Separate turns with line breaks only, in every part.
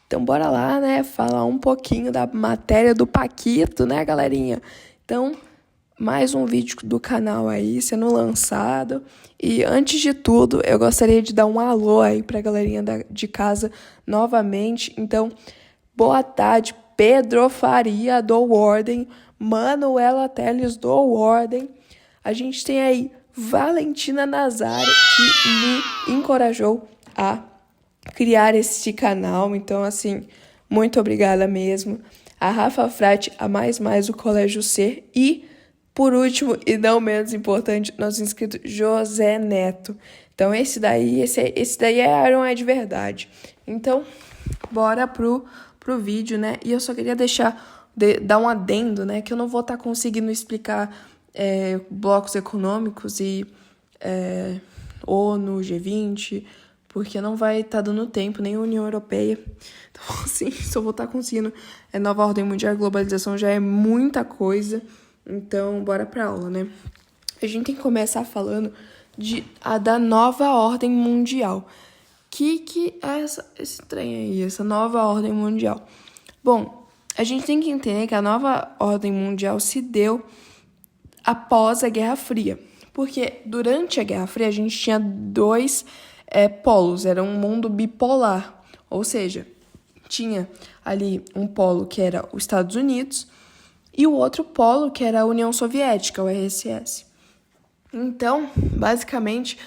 Então, bora lá, né, falar um pouquinho da matéria do Paquito, né, galerinha? Então, mais um vídeo do canal aí sendo lançado. E antes de tudo, eu gostaria de dar um alô aí pra galerinha de casa novamente. Então, boa tarde, Pedro Faria do Warden, Manuela Teles do Warden. A gente tem aí Valentina Nazari, que me encorajou a criar esse canal. Então, assim, muito obrigada mesmo. A Rafa Frati, a Mais do Colégio C. E, por último, e não menos importante, nosso inscrito José Neto. Então, esse daí é Iron é de verdade. Então, bora pro vídeo, né? E eu só queria dar um adendo, né? Que eu não vou estar conseguindo explicar blocos econômicos e ONU, G20, porque não vai estar dando tempo, nem a União Europeia. Então, assim, só vou estar conseguindo. Nova ordem mundial e globalização já é muita coisa. Então, bora pra aula, né? A gente tem que começar falando da nova ordem mundial. Que é esse trem aí, essa nova ordem mundial? Bom, a gente tem que entender que a nova ordem mundial se deu após a Guerra Fria. Porque durante a Guerra Fria a gente tinha dois polos, era um mundo bipolar. Ou seja, tinha ali um polo que era os Estados Unidos e o outro polo que era a União Soviética, o RSS. Então, basicamente,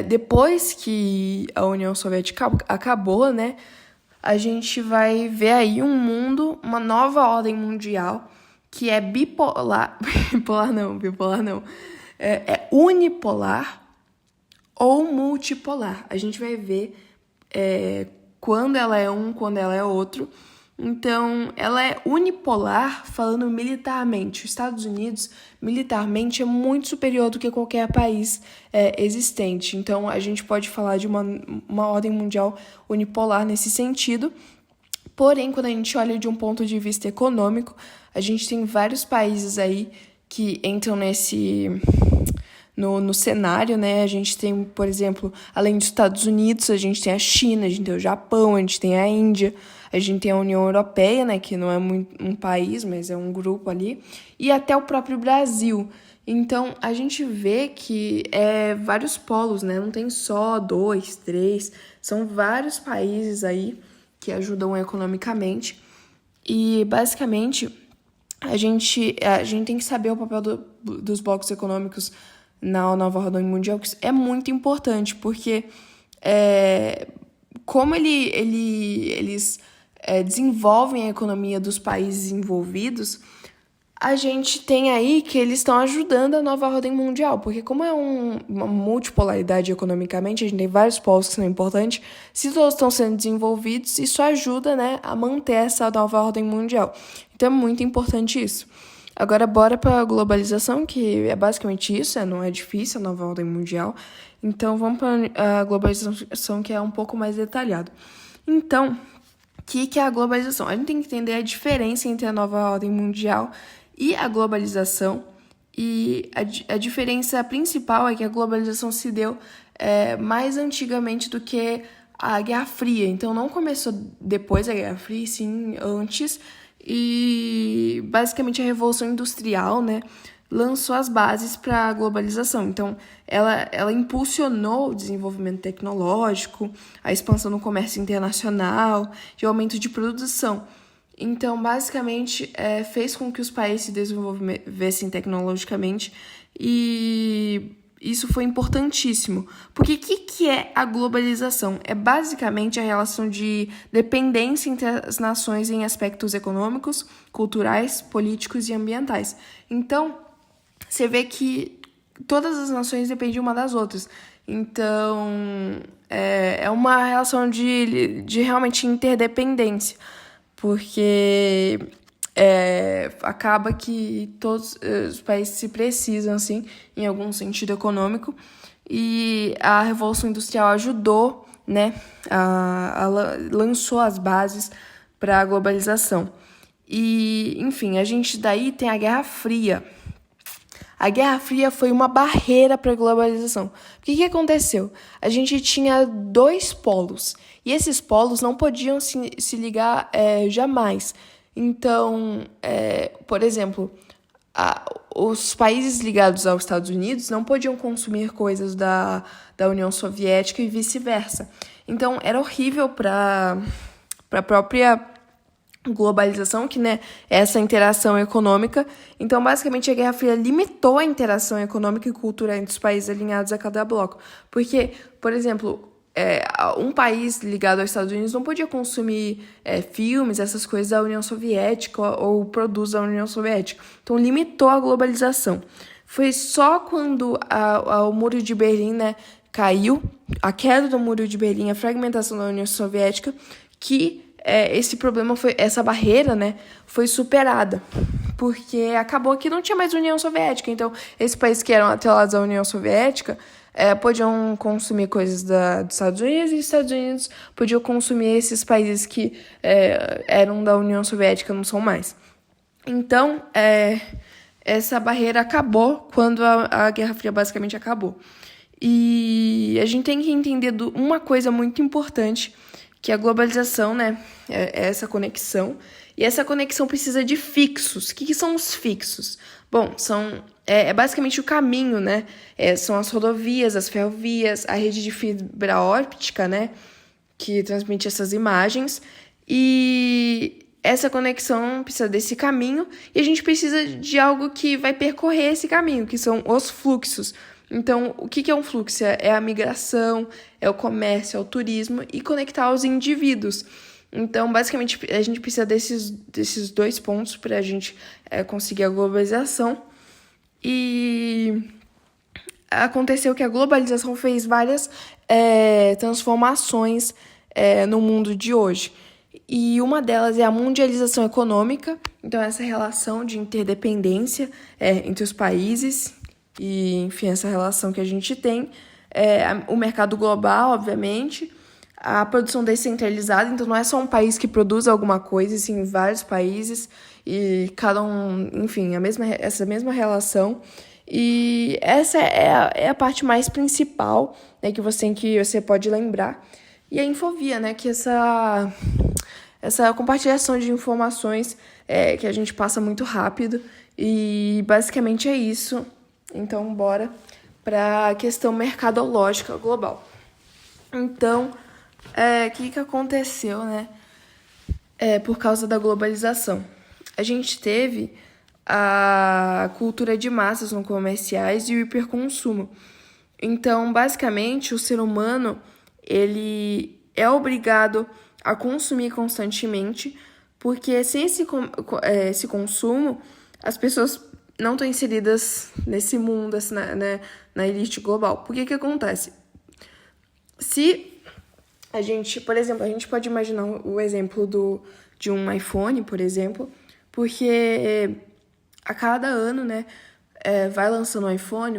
depois que a União Soviética acabou, né, a gente vai ver aí um mundo, uma nova ordem mundial que é bipolar, bipolar não, é unipolar ou multipolar. A gente vai ver quando ela é um, quando ela é outro. Então, ela é unipolar, falando militarmente. Os Estados Unidos, militarmente, é muito superior do que qualquer país existente. Então, a gente pode falar de uma ordem mundial unipolar nesse sentido. Porém, quando a gente olha de um ponto de vista econômico, a gente tem vários países aí que entram no cenário, né? A gente tem, por exemplo, além dos Estados Unidos, a gente tem a China, a gente tem o Japão, a gente tem a Índia, a gente tem a União Europeia, né? Que não é um país, mas é um grupo ali, e até o próprio Brasil. Então, a gente vê que vários polos, né? Não tem só 2, 3, são vários países aí que ajudam economicamente. E, basicamente, a gente tem que saber o papel dos blocos econômicos na nova ordem mundial, que é muito importante, porque como eles desenvolvem a economia dos países envolvidos, a gente tem aí que eles estão ajudando a nova ordem mundial, porque como é uma multipolaridade economicamente, a gente tem vários polos que são importantes, se todos estão sendo desenvolvidos, isso ajuda, né, a manter essa nova ordem mundial. Então é muito importante isso. Agora, bora para a globalização, que é basicamente isso, não é difícil a nova ordem mundial. Então, vamos para a globalização, que é um pouco mais detalhado. Então, o que é a globalização? A gente tem que entender a diferença entre a nova ordem mundial e a globalização. E a diferença principal é que a globalização se deu mais antigamente do que a Guerra Fria. Então, não começou depois da Guerra Fria, sim antes. E basicamente a Revolução Industrial, né, lançou as bases para a globalização. Então, ela impulsionou o desenvolvimento tecnológico, a expansão do comércio internacional e o aumento de produção. Então, basicamente, fez com que os países se desenvolvessem tecnologicamente e isso foi importantíssimo. Porque o que é a globalização? É basicamente a relação de dependência entre as nações em aspectos econômicos, culturais, políticos e ambientais. Então, você vê que todas as nações dependem uma das outras. Então, é uma relação de realmente interdependência. Porque acaba que todos os países se precisam, assim, em algum sentido econômico, e a Revolução Industrial ajudou, né, lançou as bases para a globalização. E, enfim, a gente daí tem a Guerra Fria. A Guerra Fria foi uma barreira para a globalização. O que aconteceu? A gente tinha dois polos, e esses polos não podiam se ligar jamais. Então, por exemplo, os países ligados aos Estados Unidos não podiam consumir coisas da União Soviética e vice-versa. Então, era horrível para a própria globalização, que, né, essa interação econômica. Então, basicamente, a Guerra Fria limitou a interação econômica e cultural entre os países alinhados a cada bloco. Porque, por exemplo, um país ligado aos Estados Unidos não podia consumir filmes, essas coisas da União Soviética ou produtos da União Soviética. Então, limitou a globalização. Foi só quando o Muro de Berlim, né, caiu, a queda do Muro de Berlim, a fragmentação da União Soviética, que esse problema essa barreira, né, foi superada, porque acabou que não tinha mais União Soviética. Então, esses países que eram atrelados à União Soviética podiam consumir coisas dos Estados Unidos, e os Estados Unidos podiam consumir esses países que eram da União Soviética, não são mais. Então, essa barreira acabou quando a Guerra Fria basicamente acabou. E a gente tem que entender uma coisa muito importante, que a globalização, né, é essa conexão, e essa conexão precisa de fixos. O que são os fixos? Bom, é basicamente o caminho, né, são as rodovias, as ferrovias, a rede de fibra óptica, né, que transmite essas imagens, e essa conexão precisa desse caminho, e a gente precisa de algo que vai percorrer esse caminho, que são os fluxos. Então, o que é um fluxo? É a migração, é o comércio, é o turismo e conectar os indivíduos. Então, basicamente, a gente precisa desses dois pontos para a gente conseguir a globalização. E aconteceu que a globalização fez várias transformações no mundo de hoje. E uma delas é a mundialização econômica, então essa relação de interdependência entre os países. E, enfim, essa relação que a gente tem, o mercado global, obviamente, a produção descentralizada, então não é só um país que produz alguma coisa, e sim vários países, e cada um, enfim, essa mesma relação. E essa é a parte mais principal, né, que você pode lembrar. E a infovia, né, que essa compartilhação de informações que a gente passa muito rápido, e basicamente é isso. Então, bora para a questão mercadológica global. Então, o que aconteceu, né? Por causa da globalização. A gente teve a cultura de massas no comerciais e o hiperconsumo. Então, basicamente, o ser humano ele é obrigado a consumir constantemente, porque sem esse consumo, as pessoas não estão inseridas nesse mundo, assim, na elite global. Por que acontece? Se a gente, por exemplo, a gente pode imaginar o exemplo de um iPhone, por exemplo, porque a cada ano, né, vai lançando um iPhone,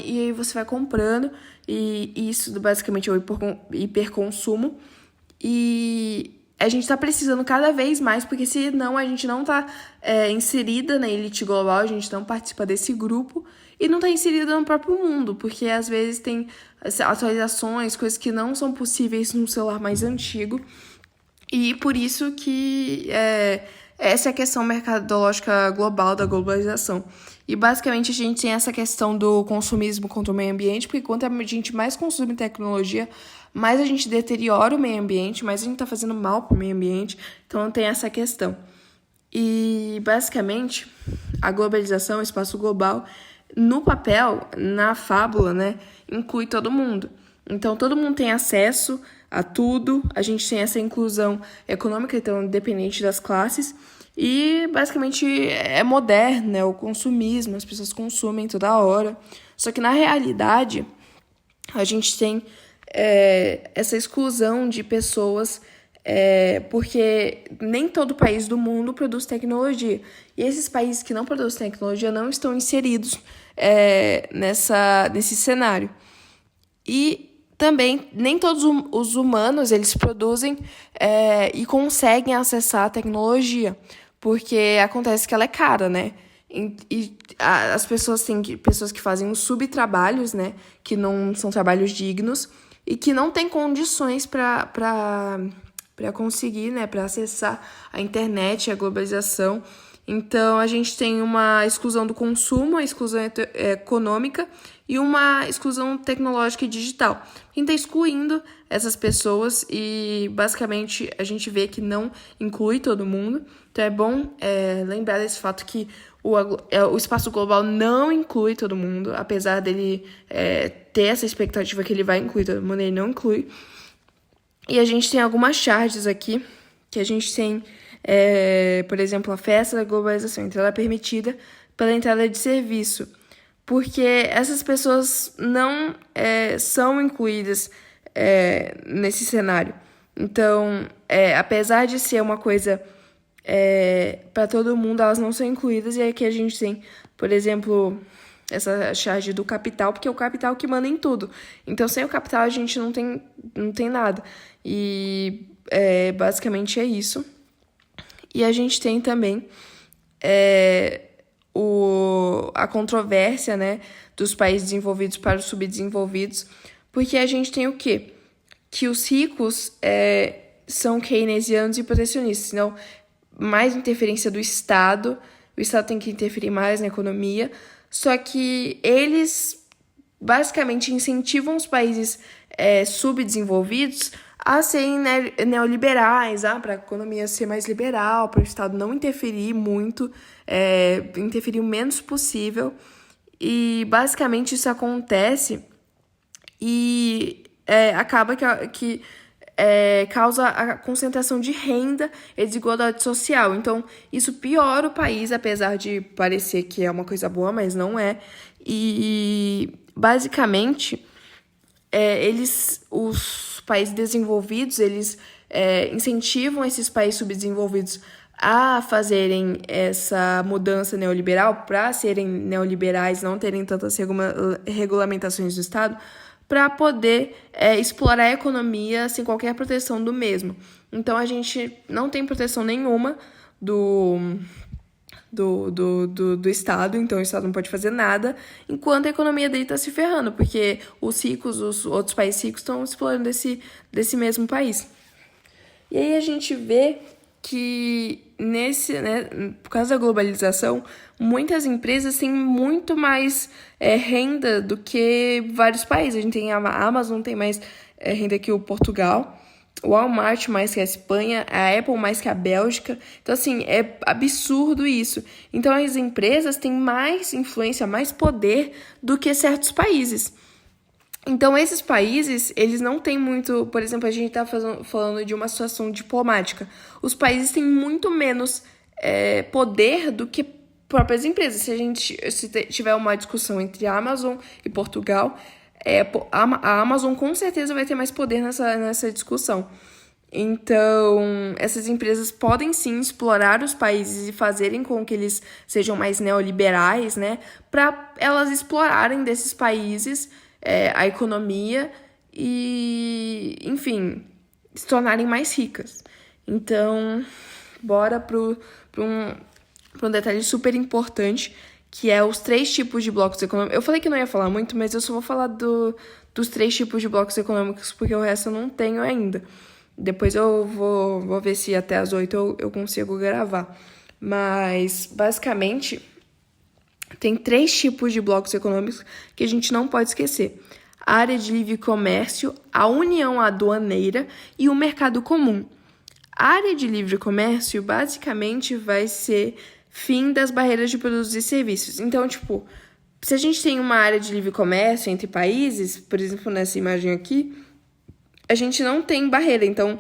e aí você vai comprando, e isso basicamente é o hiperconsumo, e a gente está precisando cada vez mais, porque senão a gente não está inserida na elite global, a gente não participa desse grupo e não está inserida no próprio mundo, porque às vezes tem atualizações, coisas que não são possíveis num celular mais antigo, e por isso que essa é a questão mercadológica global da globalização. E basicamente a gente tem essa questão do consumismo contra o meio ambiente, porque quanto a gente mais consome tecnologia, mais a gente deteriora o meio ambiente, mais a gente está fazendo mal para o meio ambiente. Então tem essa questão. E basicamente a globalização, o espaço global, no papel, na fábula, né, inclui todo mundo. Então todo mundo tem acesso a tudo, a gente tem essa inclusão econômica, então independente das classes. E basicamente é moderno, né? O consumismo, as pessoas consumem toda hora. Só que na realidade a gente tem essa exclusão de pessoas, porque nem todo país do mundo produz tecnologia. E esses países que não produzem tecnologia não estão inseridos nesse cenário. E também nem todos os humanos eles produzem e conseguem acessar a tecnologia. Porque acontece que ela é cara, né? As pessoas têm pessoas que fazem os subtrabalhos, né? Que não são trabalhos dignos e que não têm condições para conseguir, né? Para acessar a internet, a globalização. Então, a gente tem uma exclusão do consumo, a exclusão econômica e uma exclusão tecnológica e digital. Quem está excluindo essas pessoas e, basicamente, a gente vê que não inclui todo mundo. Então, é bom lembrar desse fato que o espaço global não inclui todo mundo, apesar dele ter essa expectativa que ele vai incluir todo mundo, ele não inclui. E a gente tem algumas charges aqui, que a gente tem, por exemplo, a festa da globalização, entrada permitida pela entrada de serviço, porque essas pessoas não são incluídas nesse cenário. Então, apesar de ser uma coisa para todo mundo, elas não são incluídas, e aqui a gente tem, por exemplo, essa charge do capital, porque é o capital que manda em tudo. Então, sem o capital, a gente não tem nada. E basicamente é isso. E a gente tem também a controvérsia, né, dos países desenvolvidos para os subdesenvolvidos, porque a gente tem o quê? Que os ricos são keynesianos e protecionistas, então mais interferência do Estado, o Estado tem que interferir mais na economia, só que eles basicamente incentivam os países subdesenvolvidos a serem neoliberais, para a economia ser mais liberal, para o Estado não interferir muito, interferir o menos possível. E basicamente isso acontece e acaba que causa a concentração de renda e desigualdade social. Então, isso piora o país, apesar de parecer que é uma coisa boa, mas não é. E basicamente, os países desenvolvidos, eles incentivam esses países subdesenvolvidos a fazerem essa mudança neoliberal, para serem neoliberais, não terem tantas regulamentações do Estado, para poder explorar a economia sem qualquer proteção do mesmo. Então, a gente não tem proteção nenhuma do Estado, então o Estado não pode fazer nada, enquanto a economia dele está se ferrando, porque os ricos, os outros países ricos estão explorando desse mesmo país. E aí a gente vê que por causa da globalização, muitas empresas têm muito mais renda do que vários países. A gente tem a Amazon, tem mais renda que o Portugal, o Walmart mais que a Espanha, a Apple mais que a Bélgica. Então, assim, é absurdo isso. Então, as empresas têm mais influência, mais poder do que certos países. Então, esses países, eles não têm muito... Por exemplo, a gente está falando de uma situação diplomática. Os países têm muito menos poder do que próprias empresas. Se tiver uma discussão entre a Amazon e Portugal, a Amazon com certeza vai ter mais poder nessa discussão. Então, essas empresas podem sim explorar os países e fazerem com que eles sejam mais neoliberais, né? Para elas explorarem desses países a economia e, enfim, se tornarem mais ricas. Então, bora para um detalhe super importante, que é os 3 tipos de blocos econômicos. Eu falei que não ia falar muito, mas eu só vou falar dos 3 tipos de blocos econômicos, porque o resto eu não tenho ainda. Depois eu vou ver se até as 8 eu consigo gravar. Mas, basicamente, tem 3 tipos de blocos econômicos que a gente não pode esquecer. A área de livre comércio, a união aduaneira e o mercado comum. A área de livre comércio, basicamente, vai ser fim das barreiras de produtos e serviços. Então, se a gente tem uma área de livre comércio entre países, por exemplo, nessa imagem aqui, a gente não tem barreira. Então,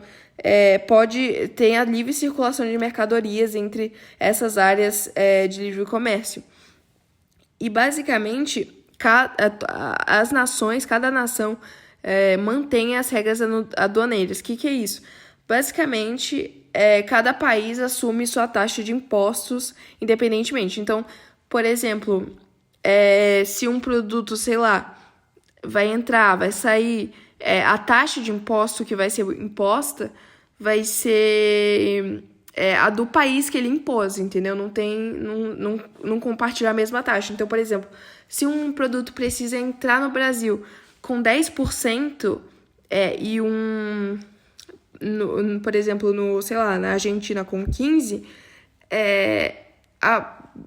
pode ter a livre circulação de mercadorias entre essas áreas de livre comércio. E, basicamente, as nações, cada nação mantém as regras aduaneiras. O que é isso? Basicamente, cada país assume sua taxa de impostos independentemente. Então, por exemplo, se um produto, sei lá, vai entrar, vai sair, a taxa de imposto que vai ser imposta vai ser a do país que ele impôs, entendeu? Não compartilha a mesma taxa. Então, por exemplo, se um produto precisa entrar no Brasil com 10%, e por exemplo, sei lá, na Argentina com 15%,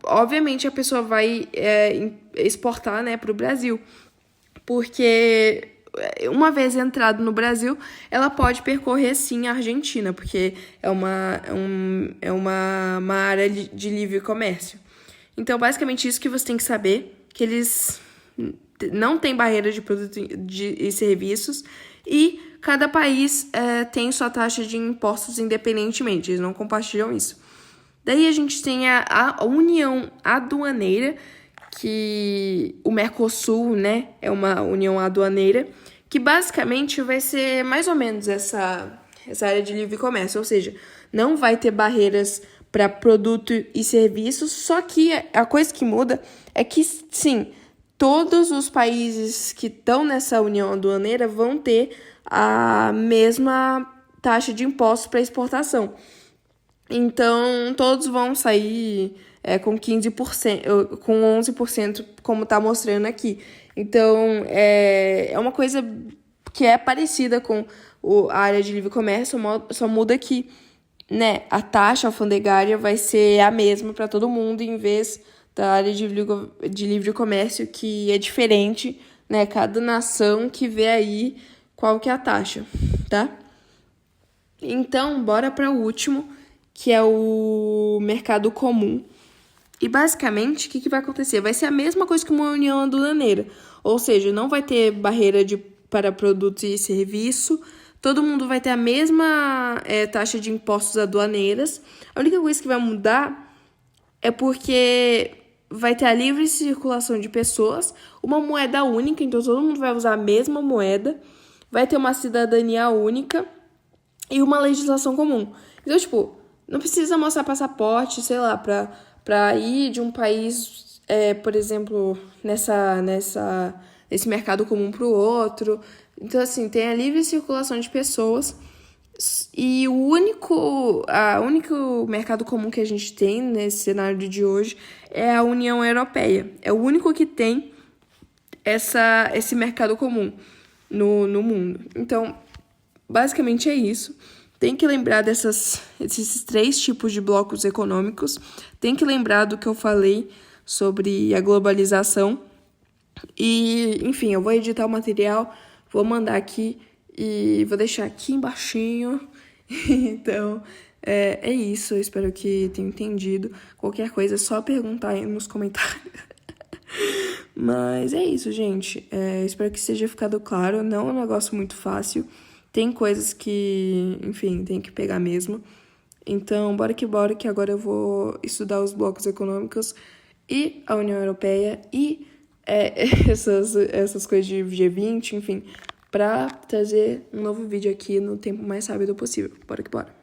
obviamente a pessoa vai exportar, né, para o Brasil. Porque uma vez entrado no Brasil, ela pode percorrer sim a Argentina, porque é uma área de livre comércio. Então, basicamente, isso que você tem que saber, que eles não têm barreira de produtos e serviços, e cada país tem sua taxa de impostos independentemente, eles não compartilham isso. Daí a gente tem a União Aduaneira, que o Mercosul, né, é uma união aduaneira, que basicamente vai ser mais ou menos essa área de livre comércio, ou seja, não vai ter barreiras para produto e serviços, só que a coisa que muda é que, sim, todos os países que estão nessa união aduaneira vão ter a mesma taxa de impostos para exportação. Então, todos vão sair com 15%, com 11%, como está mostrando aqui. Então, é uma coisa que é parecida com a área de livre comércio, só muda que, né, a taxa alfandegária vai ser a mesma para todo mundo, em vez da área de livre comércio, que é diferente, né, cada nação que vê aí qual que é a taxa, tá? Então, bora para o último, que é o mercado comum. E basicamente, o que vai acontecer? Vai ser a mesma coisa que uma união aduaneira. Ou seja, não vai ter barreira para produtos e serviço. Todo mundo vai ter a mesma taxa de impostos aduaneiras. A única coisa que vai mudar é porque vai ter a livre circulação de pessoas, uma moeda única, então todo mundo vai usar a mesma moeda, vai ter uma cidadania única e uma legislação comum. Então, tipo, não precisa mostrar passaporte, sei lá, pra ir de um país, por exemplo, nesse mercado comum pro outro. Então, assim, tem a livre circulação de pessoas e o único mercado comum que a gente tem nesse cenário de hoje é a União Europeia. É o único que tem esse mercado comum no mundo. Então, basicamente é isso. Tem que lembrar desses 3 tipos de blocos econômicos. Tem que lembrar do que eu falei sobre a globalização. E, enfim, eu vou editar o material, vou mandar aqui e vou deixar aqui embaixinho. Então, é isso. Eu espero que tenham entendido. Qualquer coisa é só perguntar aí nos comentários. Mas é isso, gente. Espero que seja ficado claro. Não é um negócio muito fácil. Tem coisas que, enfim, tem que pegar mesmo. Então, bora, que agora eu vou estudar os blocos econômicos e a União Europeia e essas coisas de G20, enfim, pra trazer um novo vídeo aqui no tempo mais rápido possível. Bora.